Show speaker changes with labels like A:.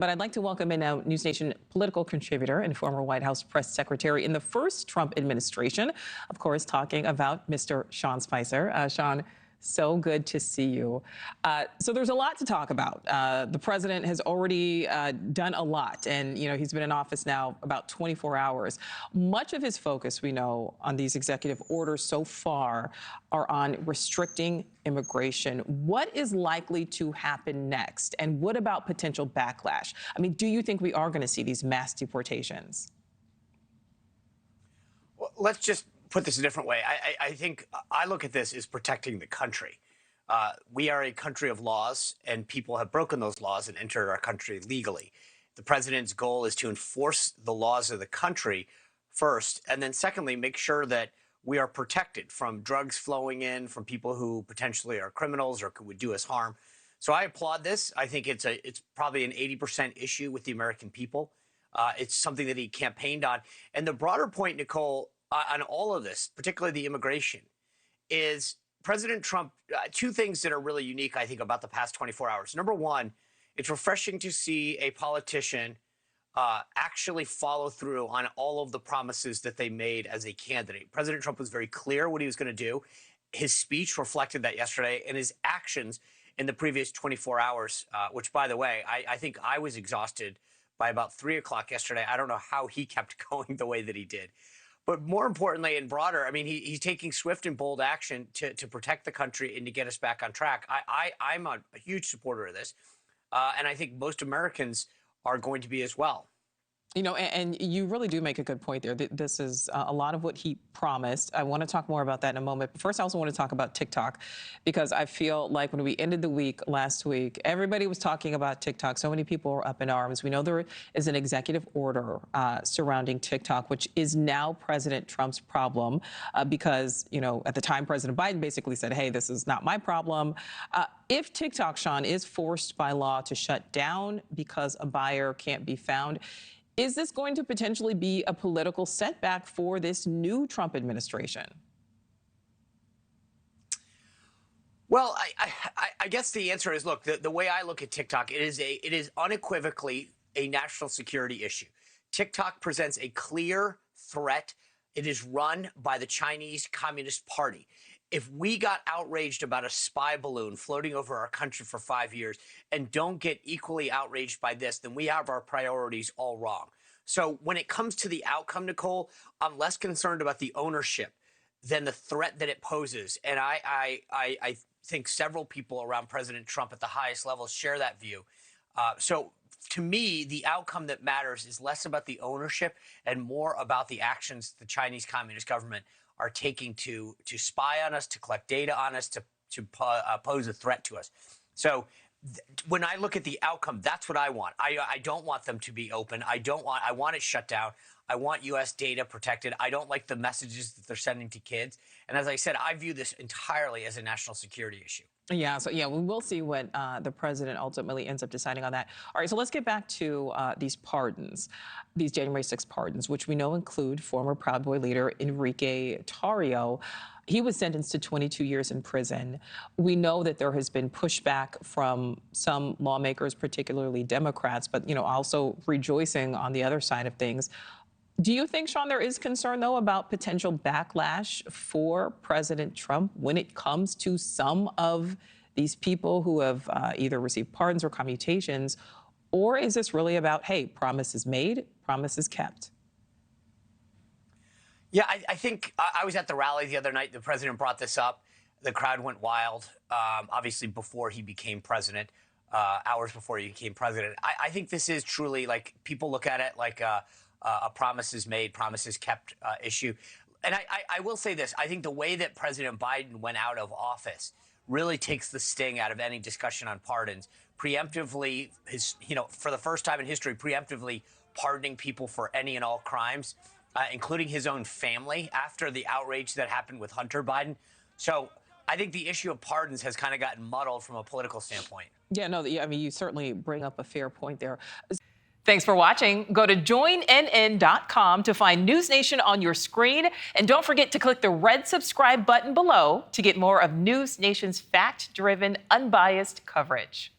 A: But I'd like to welcome in now NewsNation political contributor and former White House press secretary in the first Trump administration, of course, talking about Mr. Sean Spicer. Sean, so good to see you. So there's a lot to talk about. The president has already done a lot, and he's been in office now about 24 hours. Much of his focus, we know, on these executive orders so far are on restricting immigration. What is likely to happen next, and what about potential backlash? I mean, do you think we are going to see these mass deportations?
B: Well, let's just put this a different way. I think I look at this as protecting the country. We are a country of laws, and people have broken those laws and entered our country legally. The president's goal is to enforce the laws of the country first, and then secondly, make sure that we are protected from drugs flowing in, from people who potentially are criminals or would do us harm. So I applaud this. I think it's probably an 80% issue with the American people. It's something that he campaigned on. And the broader point, Nichole, on all of this, particularly the immigration, is President Trump, two things that are really unique, I think, about the past 24 hours. Number one, it's refreshing to see a politician actually follow through on all of the promises that they made as a candidate. President Trump was very clear what he was going to do. His speech reflected that yesterday, and his actions in the previous 24 hours, which, by the way, I think I was exhausted by about 3 o'clock yesterday. I don't know how he kept going the way that he did. But more importantly and broader, I mean, he's taking swift and bold action to protect the country and to get us back on track. I'm a huge supporter of this, and I think most Americans are going to be as well.
A: And you really do make a good point there. This is a lot of what he promised. I want to talk more about that in a moment. But first, I also want to talk about TikTok, because I feel like when we ended the week last week, everybody was talking about TikTok. So many people were up in arms. We know there is an executive order surrounding TikTok, which is now President Trump's problem because, at the time, President Biden basically said, hey, this is not my problem. If TikTok, Sean, is forced by law to shut down because a buyer can't be found, is this going to potentially be a political setback for this new Trump administration?
B: Well, I guess the answer is, look, the way I look at TikTok, it is unequivocally a national security issue. TikTok presents a clear threat. It is run by the Chinese Communist Party. If we got outraged about a spy balloon floating over our country for 5 years and don't get equally outraged by this, then we have our priorities all wrong. So when it comes to the outcome, Nichole, I'm less concerned about the ownership than the threat that it poses. And I think several people around President Trump at the highest levels share that view. So to me, the outcome that matters is less about the ownership and more about the actions the Chinese Communist government are taking to spy on us, to collect data on us, to pose a threat to us. So when I look at the outcome, that's what I want. I don't want them to be open. I want it shut down. I want U.S. data protected. I don't like the messages that they're sending to kids. And as I said, I view this entirely as a national security issue.
A: Yeah, so we will see what the president ultimately ends up deciding on that. All right, so let's get back to these pardons, these January 6th pardons, which we know include former Proud Boy leader Enrique Tarrio. He was sentenced to 22 years in prison. We know that there has been pushback from some lawmakers, particularly Democrats, but also rejoicing on the other side of things. Do you think, Sean, there is concern, though, about potential backlash for President Trump when it comes to some of these people who have either received pardons or commutations? Or is this really about, hey, promises made, promises kept?
B: Yeah, I think I was at the rally the other night. The president brought this up. The crowd went wild, obviously, before he became president, hours before he became president. I think this is truly, like, people look at it like a promises made, promises kept issue. And I will say this. I think the way that President Biden went out of office really takes the sting out of any discussion on pardons. Preemptively, for the first time in history, preemptively pardoning people for any and all crimes, including his own family after the outrage that happened with Hunter Biden. So I think the issue of pardons has kind of gotten muddled from a political standpoint.
A: Yeah, no, I mean, you certainly bring up a fair point there. Thanks for watching. Go to joinnn.com to find NewsNation on your screen. And don't forget to click the red subscribe button below to get more of NewsNation's fact-driven, unbiased coverage.